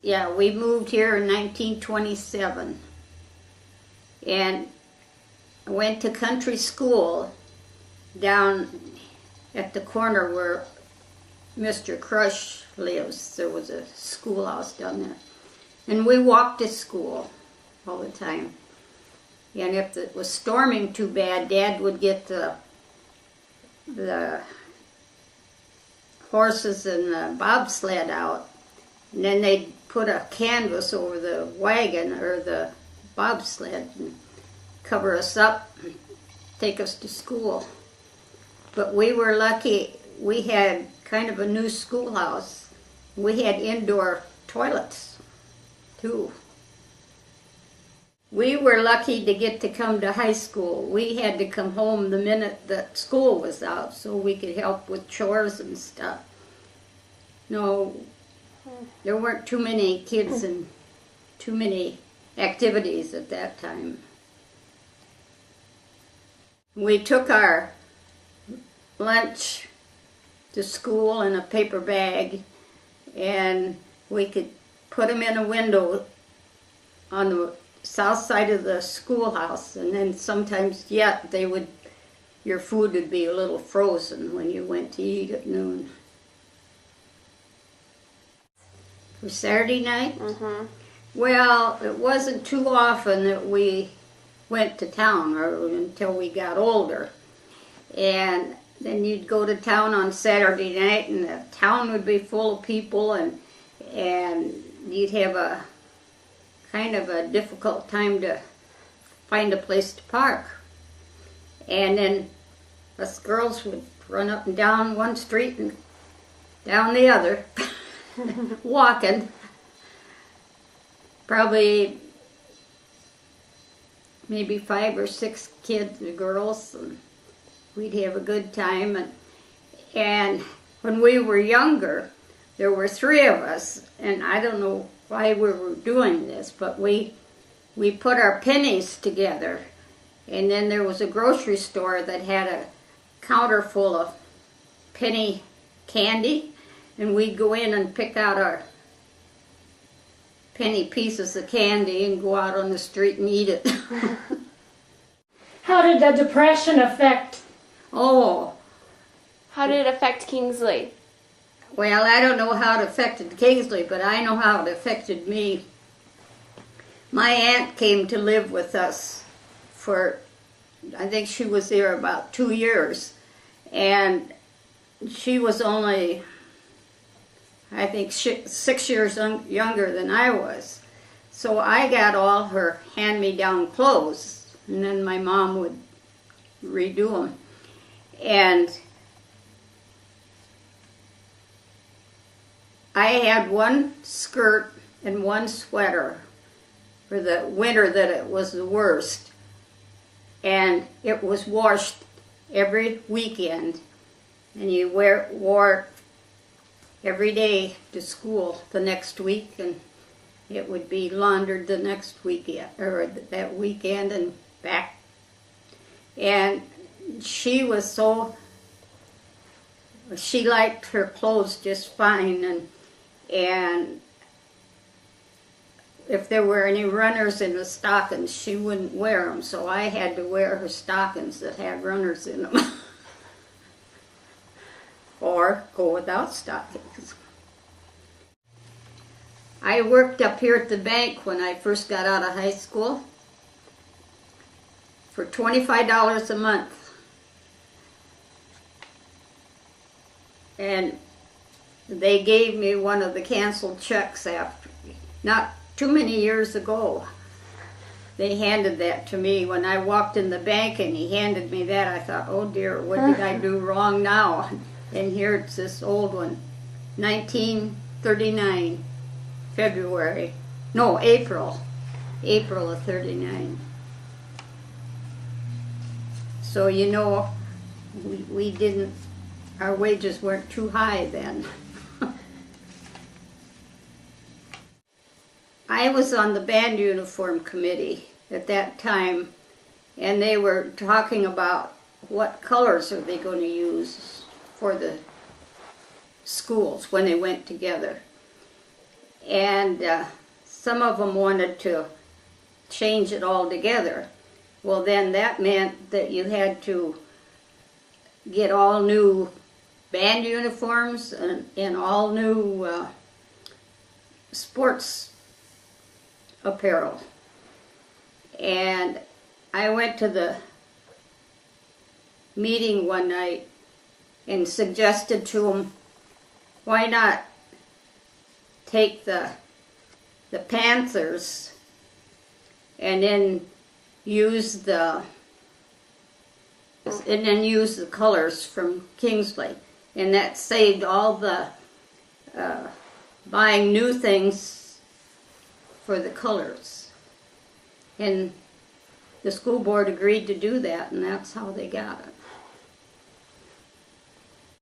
Yeah, we moved here in 1927 and went to country school down at the corner where Mr. Crush lives. There was a schoolhouse down there. And we walked to school all the time. And if it was storming too bad, Dad would get the horses and the bobsled out. And then they'd put a canvas over the wagon or the bobsled and cover us up and take us to school. But we were lucky. We had kind of a new schoolhouse. We had indoor toilets, too. We were lucky to get to come to high school. We had to come home the minute that school was out so we could help with chores and stuff. No, there weren't too many kids and too many activities at that time. We took our lunch to school in a paper bag, and we could put them in a window on the south side of the schoolhouse, and then sometimes yet your food would be a little frozen when you went to eat at noon. For Saturday night? Mm-hmm. Well, it wasn't too often that we went to town or until we got older. And then you'd go to town on Saturday night and the town would be full of people and you'd have a kind of a difficult time to find a place to park. And then us girls would run up and down one street and down the other, walking. Probably maybe 5 or 6 kids and girls, and we'd have a good time. And when we were younger, there were 3 of us, and I don't know why we were doing this, but we put our pennies together, and then there was a grocery store that had a counter full of penny candy, and we'd go in and pick out our penny pieces of candy and go out on the street and eat it. How did the Depression affect? Oh. How did it affect Kingsley? Well, I don't know how it affected Kingsley, but I know how it affected me. My aunt came to live with us for, I think she was there about 2 years, and she was only, I think, 6 years younger than I was. So I got all her hand-me-down clothes, and then my mom would redo them. And I had one skirt and one sweater for the winter that it was the worst. And it was washed every weekend. And you wore it every day to school the next week, and it would be laundered the next weekend, or that weekend and back. And she liked her clothes just fine, and if there were any runners in the stockings, she wouldn't wear them, so I had to wear her stockings that had runners in them. Or go without stockings. I worked up here at the bank when I first got out of high school for $25 a month. And they gave me one of the canceled checks after, not too many years ago. They handed that to me when I walked in the bank, and he handed me that. I thought, oh dear, what did I do wrong now? And here it's this old one, 1939, February. No, April of 39. So you know, we didn't, our wages weren't too high then. I was on the band uniform committee at that time, and they were talking about what colors are they going to use for the schools when they went together. and some of them wanted to change it altogether. Well, then that meant that you had to get all new band uniforms and all new sports apparel. And I went to the meeting one night and suggested to them, why not take the Panthers and then use the colors from Kingsley, and that saved all the buying new things for the colors. And the school board agreed to do that, and that's how they got it.